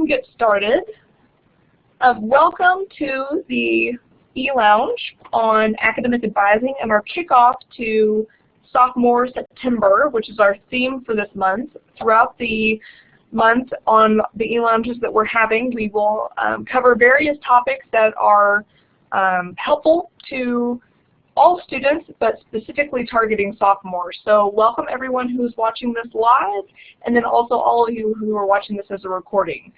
get started. Welcome to the eLounge on academic advising and our kickoff to Sophomore September, which is our theme for this month. Throughout the month on the eLounges that we're having, we will cover various topics that are helpful to all students, but specifically targeting sophomores. So welcome everyone who's watching this live, and then also all of you who are watching this as a recording.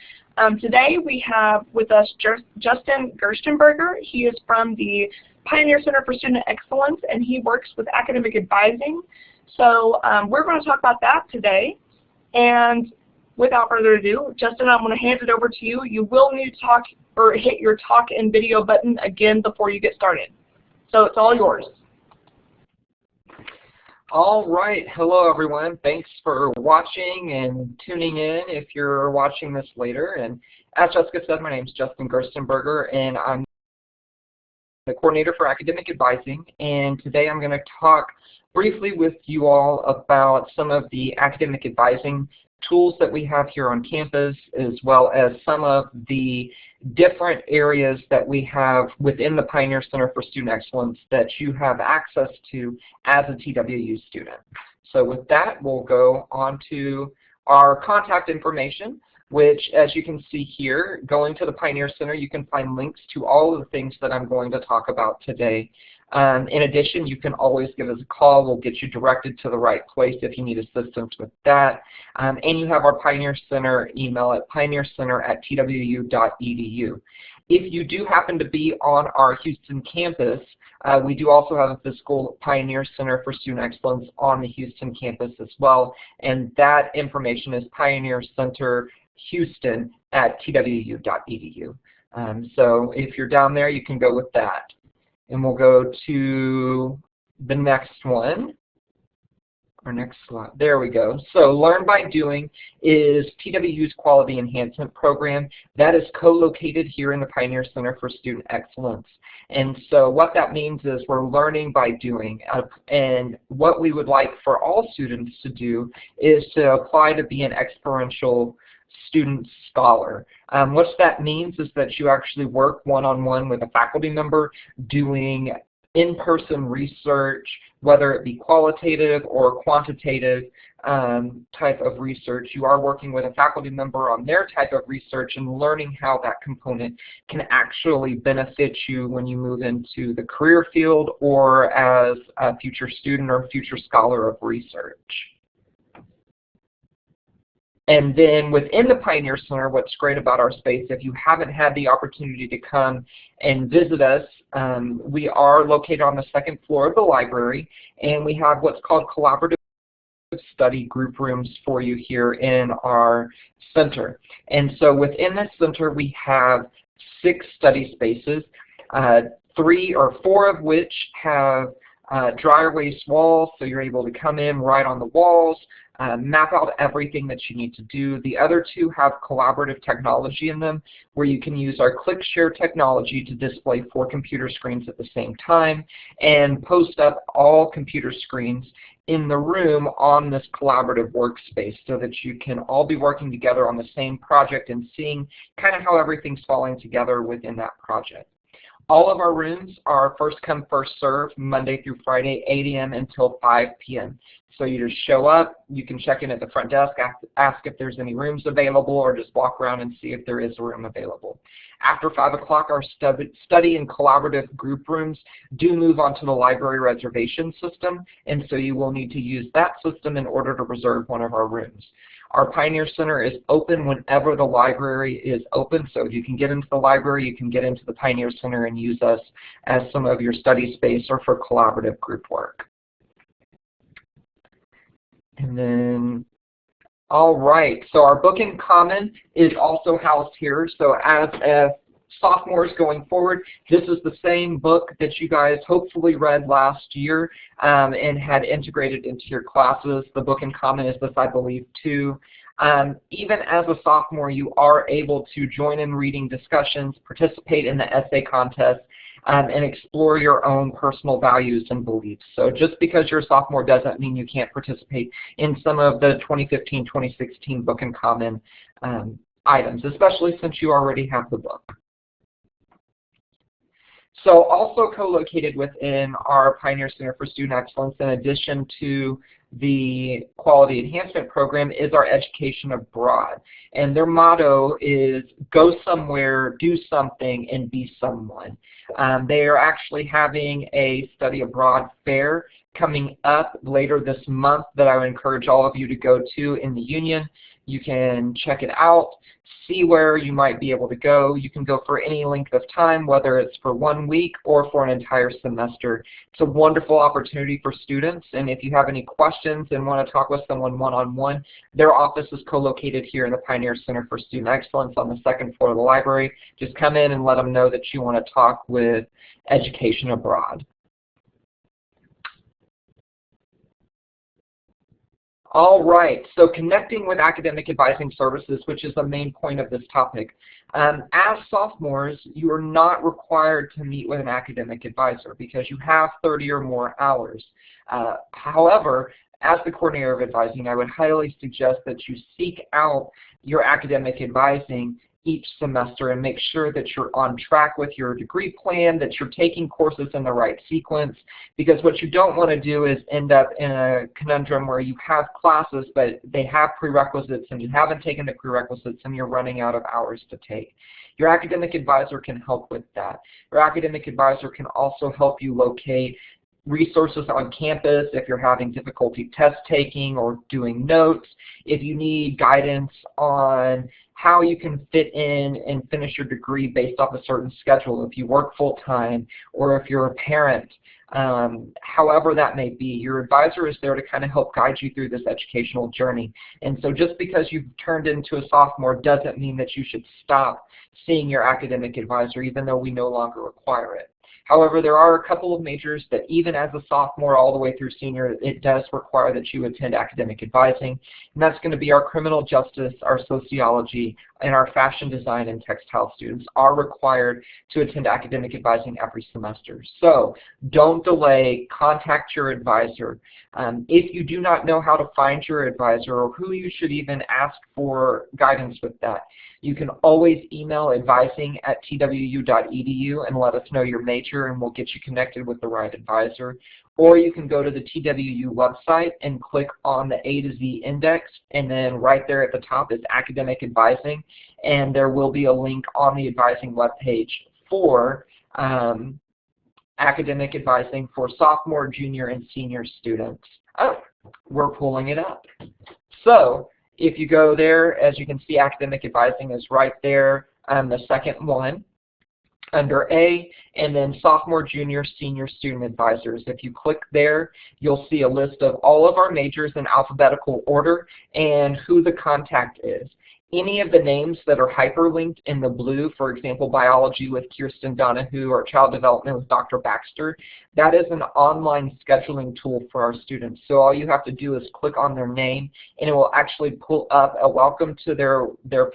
Today we have with us Justin Gerstenberger. He is from the Pioneer Center for Student Excellence, and he works with academic advising. So we're going to talk about that today. And without further ado, Justin, I'm going to hand it over to you. You will need to talk or hit your talk and video button again before you get started. So it's all yours. All right. Hello, everyone. Thanks for watching and tuning in if you're watching this later. And as Jessica said, my name is Justin Gerstenberger, and I'm the coordinator for academic advising. And today I'm going to talk briefly with you all about some of the academic advising tools that we have here on campus, as well as some of the different areas that we have within the Pioneer Center for Student Excellence that you have access to as a TWU student. So with that, we'll go on to our contact information, which, as you can see here, going to the Pioneer Center, you can find links to all of the things that I'm going to talk about today. In addition, you can always give us a call. We'll get you directed to the right place if you need assistance with that. And you have our Pioneer Center email at pioneercenter@twu.edu. If you do happen to be on our Houston campus, we do also have a physical Pioneer Center for Student Excellence on the Houston campus as well, and that information is pioneercenterhouston@twu.edu. So if you're down there, you can go with that. And we'll go to the next one, our next slide. There we go. So Learn by Doing is TWU's Quality Enhancement Program that is co-located here in the Pioneer Center for Student Excellence. And so what that means is we're learning by doing. And what we would like for all students to do is to apply to be an experiential student scholar. What that means is that you actually work one-on-one with a faculty member doing in-person research, whether it be qualitative or quantitative type of research. You are working with a faculty member on their type of research and learning how that component can actually benefit you when you move into the career field or as a future student or future scholar of research. And then within the Pioneer Center, what's great about our space, if you haven't had the opportunity to come and visit us, we are located on the second floor of the library, and we have what's called collaborative study group rooms for you here in our center. And so within this center, we have 6 study spaces, 3 or 4 of which have dry erase walls, so you're able to come in right on the walls, map out everything that you need to do. The other 2 have collaborative technology in them, where you can use our click share technology to display 4 computer screens at the same time and post up all computer screens in the room on this collaborative workspace so that you can all be working together on the same project and seeing kind of how everything's falling together within that project. All of our rooms are first come, first serve, Monday through Friday, 8 a.m. until 5 p.m. So you just show up, you can check in at the front desk, ask if there's any rooms available, or just walk around and see if there is a room available. After 5 o'clock, our study and collaborative group rooms do move onto the library reservation system, and so you will need to use that system in order to reserve one of our rooms. Our Pioneer Center is open whenever the library is open, so if you can get into the library, you can get into the Pioneer Center and use us as some of your study space or for collaborative group work. And then, all right, so our book in common is also housed here. So as sophomores going forward, this is the same book that you guys hopefully read last year and had integrated into your classes. The book in common is this, I believe, too. Even as a sophomore, you are able to join in reading discussions, participate in the essay contest, and explore your own personal values and beliefs. So just because you're a sophomore doesn't mean you can't participate in some of the 2015-2016 Book in Common items, especially since you already have the book. So also co-located within our Pioneer Center for Student Excellence, in addition to the Quality Enhancement Program, is our Education Abroad. And their motto is go somewhere, do something, and be someone. They are actually having a study abroad fair coming up later this month that I would encourage all of you to go to in the Union. You can check it out, see where you might be able to go. You can go for any length of time, whether it's for 1 week or for an entire semester. It's a wonderful opportunity for students, and if you have any questions and want to talk with someone one-on-one, their office is co-located here in the Pioneer Center for Student Excellence on the 2nd floor of the library. Just come in and let them know that you want to talk with Education Abroad. All right, so connecting with academic advising services, which is the main point of this topic. As sophomores, you are not required to meet with an academic advisor because you have 30 or more hours. However, as the coordinator of advising, I would highly suggest that you seek out your academic advising each semester and make sure that you're on track with your degree plan, that you're taking courses in the right sequence, because what you don't want to do is end up in a conundrum where you have classes but they have prerequisites and you haven't taken the prerequisites and you're running out of hours to take. Your academic advisor can help with that. Your academic advisor can also help you locate resources on campus if you're having difficulty test taking or doing notes, if you need guidance on how you can fit in and finish your degree based off a certain schedule, if you work full-time or if you're a parent, however that may be. Your advisor is there to kind of help guide you through this educational journey. And so just because you've turned into a sophomore doesn't mean that you should stop seeing your academic advisor, even though we no longer require it. However, there are a couple of majors that even as a sophomore all the way through senior, it does require that you attend academic advising. And that's going to be our criminal justice, our sociology, and our fashion design and textile students are required to attend academic advising every semester. So don't delay, contact your advisor. If you do not know how to find your advisor or who you should even ask for guidance with that, you can always email advising@twu.edu and let us know your major and we'll get you connected with the right advisor. Or you can go to the TWU website and click on the A to Z index, and then right there at the top is academic advising, and there will be a link on the advising webpage for academic advising for sophomore, junior, and senior students. Oh, we're pulling it up. So if you go there, as you can see, academic advising is right there, the second one under A, and then sophomore, junior, senior student advisors. If you click there, you'll see a list of all of our majors in alphabetical order and who the contact is. Any of the names that are hyperlinked in the blue, for example, biology with Kirsten Donahue or child development with Dr. Baxter, that is an online scheduling tool for our students. So all you have to do is click on their name and it will actually pull up a welcome to their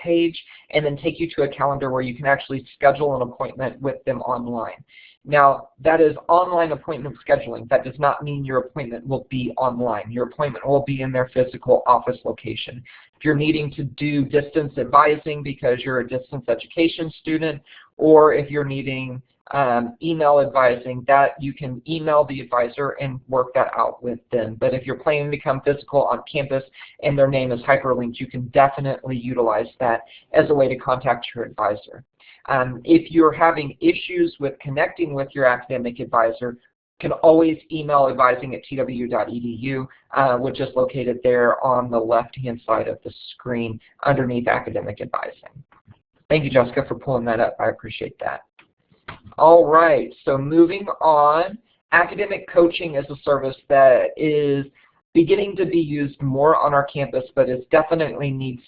page and then take you to a calendar where you can actually schedule an appointment with them online. Now, that is online appointment scheduling. That does not mean your appointment will be online. Your appointment will be in their physical office location. If you're needing to do distance advising because you're a distance education student, or if you're needing email advising, that you can email the advisor and work that out with them. But if you're planning to come physical on campus and their name is hyperlinked, you can definitely utilize that as a way to contact your advisor. If you're having issues with connecting with your academic advisor, you can always email advising@twu.edu, which is located there on the left-hand side of the screen underneath academic advising. Thank you, Jessica, for pulling that up. I appreciate that. All right, so moving on, academic coaching is a service that is beginning to be used more on our campus, but it definitely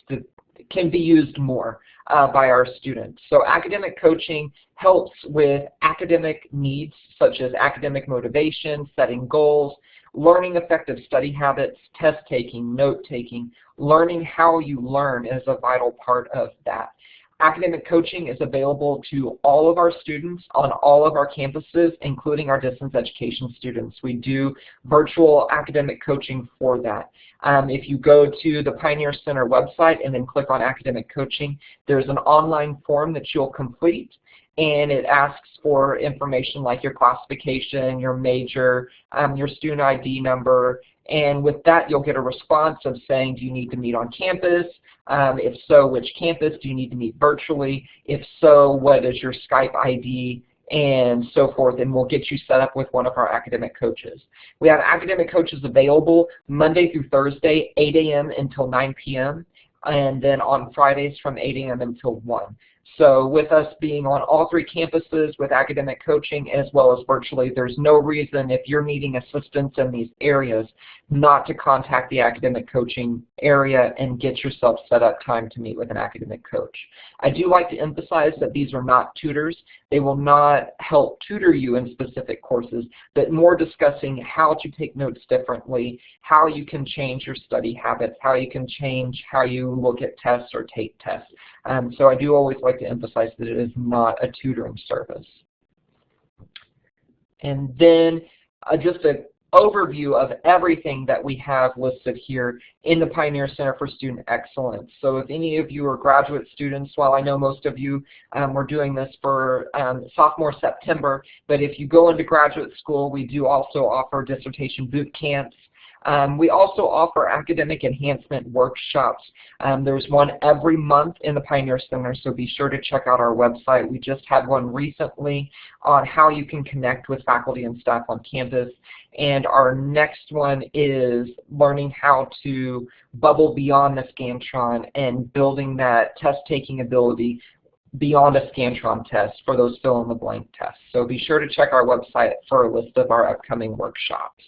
can be used more by our students. So academic coaching helps with academic needs such as academic motivation, setting goals, learning effective study habits, test taking, note taking. Learning how you learn is a vital part of that. Academic coaching is available to all of our students on all of our campuses, including our distance education students. We do virtual academic coaching for that. If you go to the Pioneer Center website and then click on academic coaching, there's an online form that you'll complete, and it asks for information like your classification, your major, your student ID number, and with that you'll get a response of saying, do you need to meet on campus? If so, which campus? Do you need to meet virtually? If so, what is your Skype ID? And so forth, and we'll get you set up with one of our academic coaches. We have academic coaches available Monday through Thursday, 8 a.m. until 9 p.m., and then on Fridays from 8 a.m. until 1. So with us being on all 3 campuses with academic coaching as well as virtually, there's no reason if you're needing assistance in these areas not to contact the academic coaching area and get yourself set up time to meet with an academic coach. I do like to emphasize that these are not tutors. They will not help tutor you in specific courses, but more discussing how to take notes differently, how you can change your study habits, how you can change how you look at tests or take tests. So I do always like to emphasize that it is not a tutoring service. And then just an overview of everything that we have listed here in the Pioneer Center for Student Excellence. So if any of you are graduate students, while I know most of you were doing this for sophomore September, but if you go into graduate school, we do also offer dissertation boot camps. We also offer academic enhancement workshops. There's one every month in the Pioneer Center, so be sure to check out our website. We just had one recently on how you can connect with faculty and staff on campus. And our next one is learning how to bubble beyond the Scantron and building that test-taking ability beyond a Scantron test for those fill-in-the-blank tests. So be sure to check our website for a list of our upcoming workshops.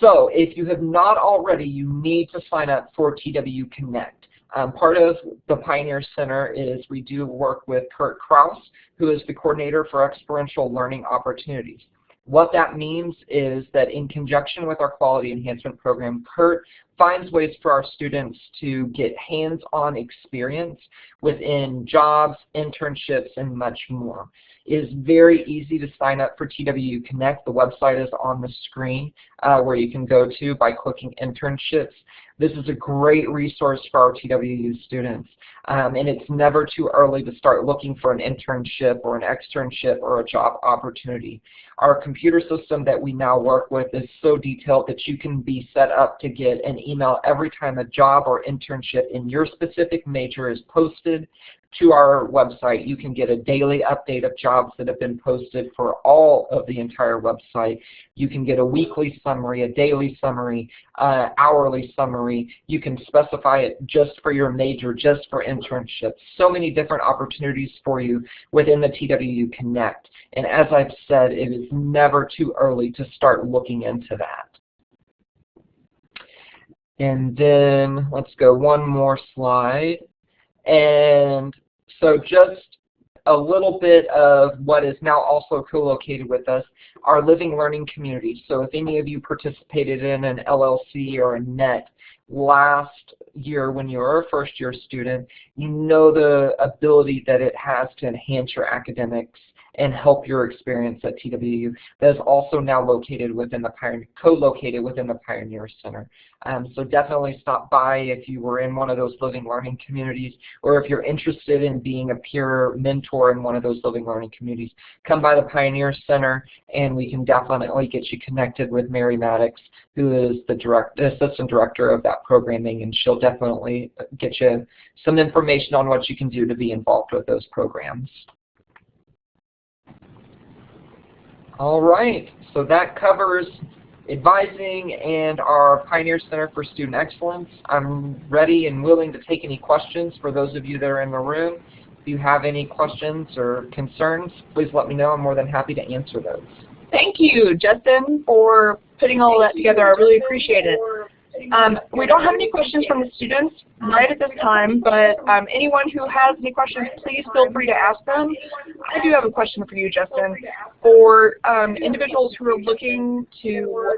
So if you have not already, you need to sign up for TW Connect. Part of the Pioneer Center is we do work with Kurt Krause, who is the coordinator for experiential learning opportunities. What that means is that in conjunction with our quality enhancement program, Kurt finds ways for our students to get hands-on experience within jobs, internships, and much more. It is very easy to sign up for TW Connect. The website is on the screen where you can go to by clicking internships. This is a great resource for our TWU students, and it's never too early to start looking for an internship or an externship or a job opportunity. Our computer system that we now work with is so detailed that you can be set up to get an email every time a job or internship in your specific major is posted to our website. You can get a daily update of jobs that have been posted for all of the entire website. You can get a weekly summary, a daily summary, hourly summary. You can specify it just for your major, just for internships. So many different opportunities for you within the TWU Connect. And as I've said, it is never too early to start looking into that. And then let's go one more slide. And so just a little bit of what is now also co-located with us, our living learning community. So if any of you participated in an LLC or a NET last year when you were a first-year student, you know the ability that it has to enhance your academics and help your experience at TWU. That is also now located within the co-located within the Pioneer Center. So definitely stop by if you were in one of those living learning communities, or if you're interested in being a peer mentor in one of those living learning communities. Come by the Pioneer Center and we can definitely get you connected with Mary Maddox, who is the assistant director of that programming, and she'll definitely get you some information on what you can do to be involved with those programs. All right, so that covers advising and our Pioneer Center for Student Excellence. I'm ready and willing to take any questions for those of you that are in the room. If you have any questions or concerns, please let me know. I'm more than happy to answer those. Thank you, Justin, for putting all that together. I really appreciate it. We don't have any questions from the students right at this time, but anyone who has any questions, please feel free to ask them. I do have a question for you, Justin. For individuals who are looking to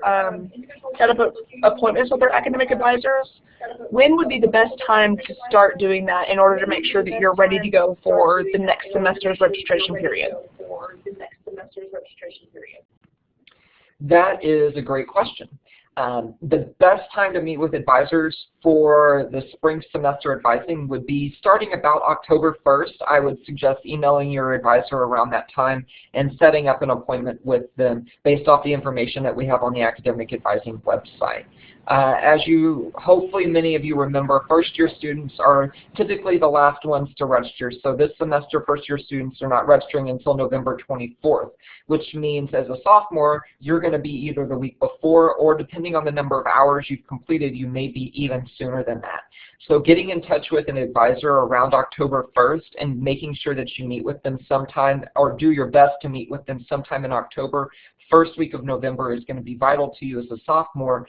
set up appointments with their academic advisors, when would be the best time to start doing that in order to make sure that you're ready to go for the next semester's registration period? That is a great question. The best time to meet with advisors for the spring semester advising would be starting about October 1st. I would suggest emailing your advisor around that time and setting up an appointment with them based off the information that we have on the academic advising website. As you, hopefully many of you remember, first-year students are typically the last ones to register. So this semester, first-year students are not registering until November 24th, which means as a sophomore, you're going to be either the week before or, depending on the number of hours you've completed, you may be even sooner than that. So getting in touch with an advisor around October 1st and making sure that you meet with them sometime, or do your best to meet with them sometime in October, first week of November, is going to be vital to you as a sophomore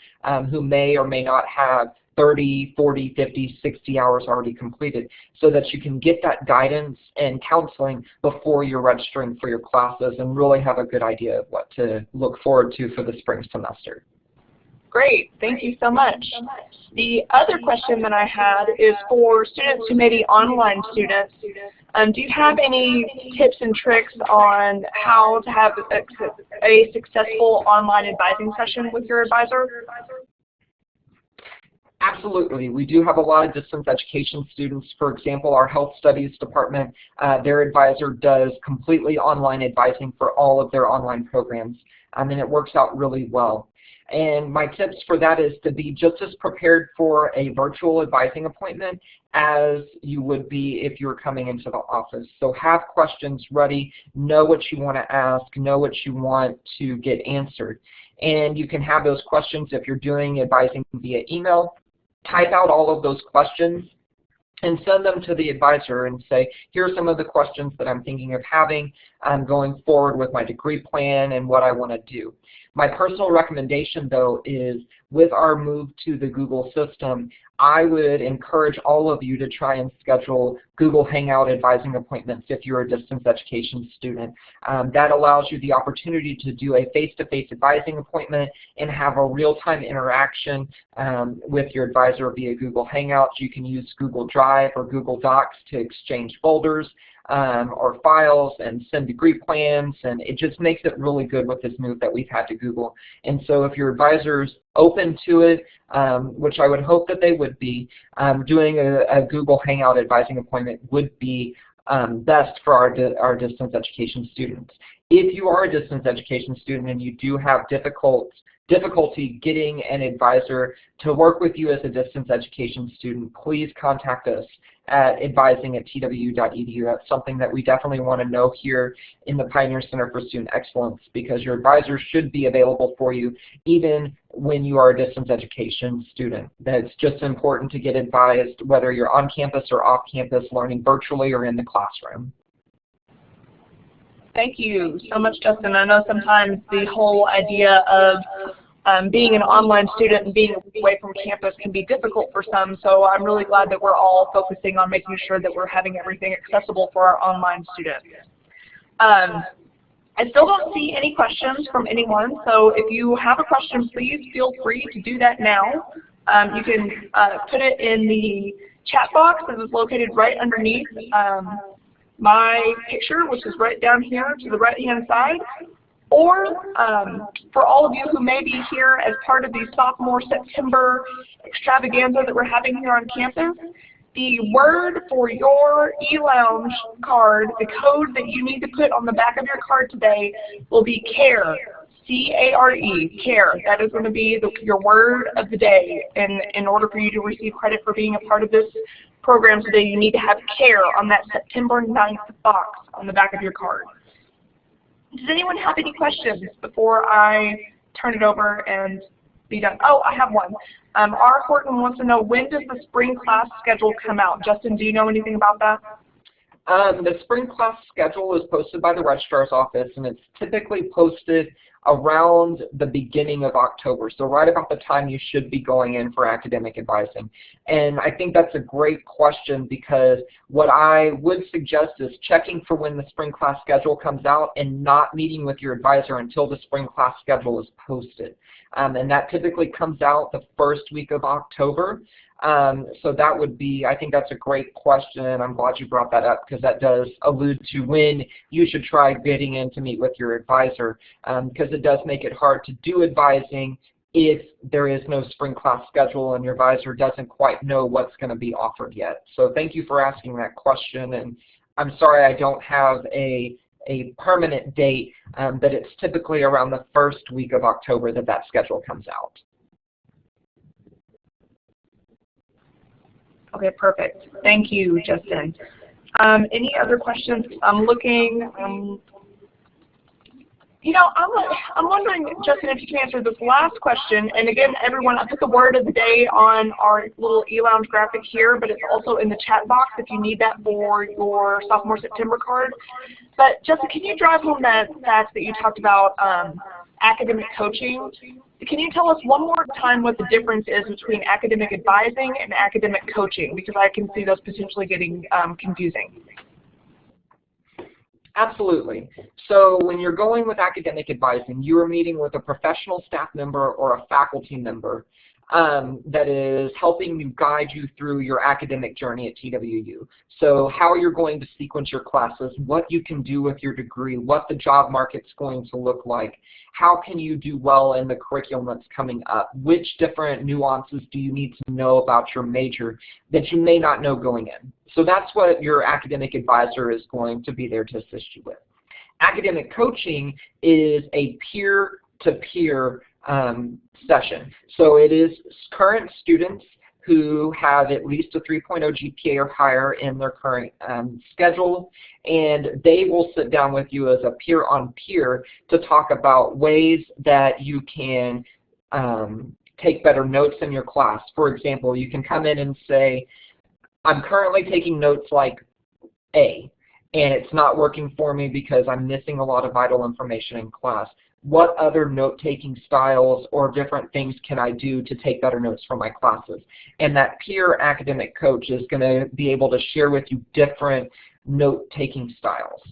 who may or may not have 30, 40, 50, 60 hours already completed, so that you can get that guidance and counseling before you're registering for your classes and really have a good idea of what to look forward to for the spring semester. Great, thank you so much. The other question that I had is for students who may be online students. Do you have any tips and tricks on how to have a successful online advising session with your advisor? Absolutely. We do have a lot of distance education students. For example, our health studies department, their advisor does completely online advising for all of their online programs, and it works out really well. And my tips for that is to be just as prepared for a virtual advising appointment as you would be if you were coming into the office. So have questions ready, know what you want to ask, know what you want to get answered. And you can have those questions if you're doing advising via email. Type out all of those questions and send them to the advisor and say, here are some of the questions that I'm thinking of having going forward with my degree plan and what I want to do. My personal recommendation, though, is with our move to the Google system, I would encourage all of you to try and schedule Google Hangout advising appointments if you're a distance education student. That allows you the opportunity to do a face-to-face advising appointment and have a real-time interaction with your advisor via Google Hangouts. You can use Google Drive or Google Docs to exchange folders or files and send degree plans, and it just makes it really good with this move that we've had to Google. And so if your advisor's open to it, which I would hope that they would be, doing a Google Hangout advising appointment would be best for our distance education students. If you are a distance education student and you do have difficulty getting an advisor to work with you as a distance education student, please contact us at advising@twu.edu. That's something that we definitely want to know here in the Pioneer Center for Student Excellence, because your advisor should be available for you even when you are a distance education student. That's just important to get advised whether you're on campus or off campus, learning virtually or in the classroom. Thank you so much, Justin. I know sometimes the whole idea of being an online student and being away from campus can be difficult for some, so I'm really glad that we're all focusing on making sure that we're having everything accessible for our online students. I still don't see any questions from anyone, so if you have a question, please feel free to do that now. You can put it in the chat box that is located right underneath my picture, which is right down here to the right-hand side. Or for all of you who may be here as part of the sophomore September extravaganza that we're having here on campus, the word for your eLounge card, the code that you need to put on the back of your card today will be CARE, C-A-R-E, CARE. That is going to be your word of the day. And in order for you to receive credit for being a part of this program today, you need to have CARE on that September 9th box on the back of your card. Does anyone have any questions before I turn it over and be done? Oh, I have one. R. Horton wants to know, when does the spring class schedule come out? Justin, do you know anything about that? The spring class schedule is posted by the registrar's office, and it's typically posted around the beginning of October, so right about the time you should be going in for academic advising. And I think that's a great question, because what I would suggest is checking for when the spring class schedule comes out and not meeting with your advisor until the spring class schedule is posted. And that typically comes out the first week of October. So that would be, I think that's a great question, and I'm glad you brought that up, because that does allude to when you should try getting in to meet with your advisor, because it does make it hard to do advising if there is no spring class schedule and your advisor doesn't quite know what's going to be offered yet. So thank you for asking that question, and I'm sorry I don't have a permanent date, but it's typically around the first week of October that that schedule comes out. Okay, perfect. Thank you, Justin. Any other questions? I'm looking. I'm wondering, Justin, if you can answer this last question. And again, everyone, I put the word of the day on our little eLounge graphic here, but it's also in the chat box if you need that for your sophomore September card. But Justin, can you drive home that fact that you talked about academic coaching? Can you tell us one more time what the difference is between academic advising and academic coaching? Because I can see those potentially getting confusing. Absolutely. So when you're going with academic advising, you are meeting with a professional staff member or a faculty member that is helping you guide you through your academic journey at TWU. So how you're going to sequence your classes, what you can do with your degree, what the job market's going to look like, how can you do well in the curriculum that's coming up, which different nuances do you need to know about your major that you may not know going in. So that's what your academic advisor is going to be there to assist you with. Academic coaching is a peer-to-peer session. So it is current students who have at least a 3.0 GPA or higher in their current schedule, and they will sit down with you as a peer-on-peer to talk about ways that you can take better notes in your class. For example, you can come in and say, I'm currently taking notes like A, and it's not working for me because I'm missing a lot of vital information in class. What other note-taking styles or different things can I do to take better notes for my classes? And that peer academic coach is going to be able to share with you different note-taking styles.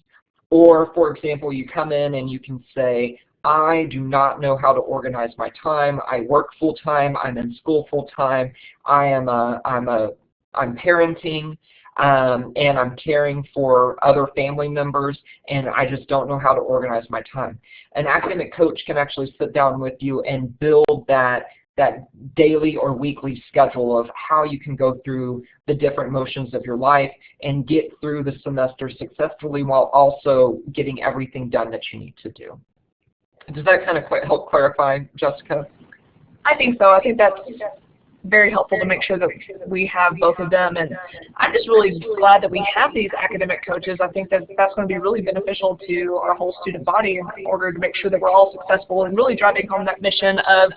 Or, for example, you come in and you can say, I do not know how to organize my time. I work full-time. I'm in school full-time. I'm parenting. And I'm caring for other family members, and I just don't know how to organize my time. An academic coach can actually sit down with you and build that daily or weekly schedule of how you can go through the different motions of your life and get through the semester successfully while also getting everything done that you need to do. Does that kind of help clarify, Jessica? I think so. I think that's very helpful to make sure that we have both of them, and I'm just really glad that we have these academic coaches. I think that that's going to be really beneficial to our whole student body in order to make sure that we're all successful and really driving home that mission of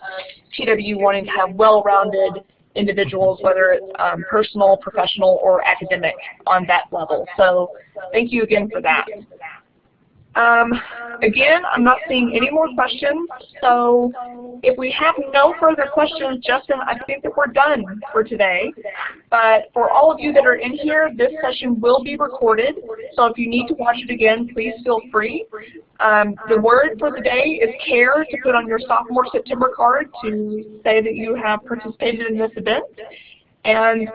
TWU wanting to have well-rounded individuals, whether it's personal, professional, or academic on that level. So thank you again for that. Again, I'm not seeing any more questions, so if we have no further questions, Justin, I think that we're done for today. But for all of you that are in here, this session will be recorded, so if you need to watch it again, please feel free. The word for the day is CARE, to put on your sophomore September card to say that you have participated in this event. And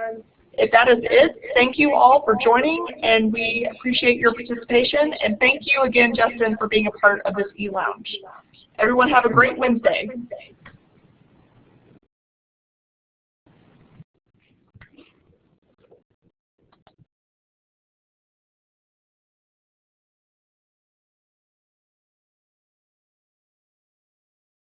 if that is it, thank you all for joining, and we appreciate your participation. And thank you again, Justin, for being a part of this eLounge. Everyone have a great Wednesday.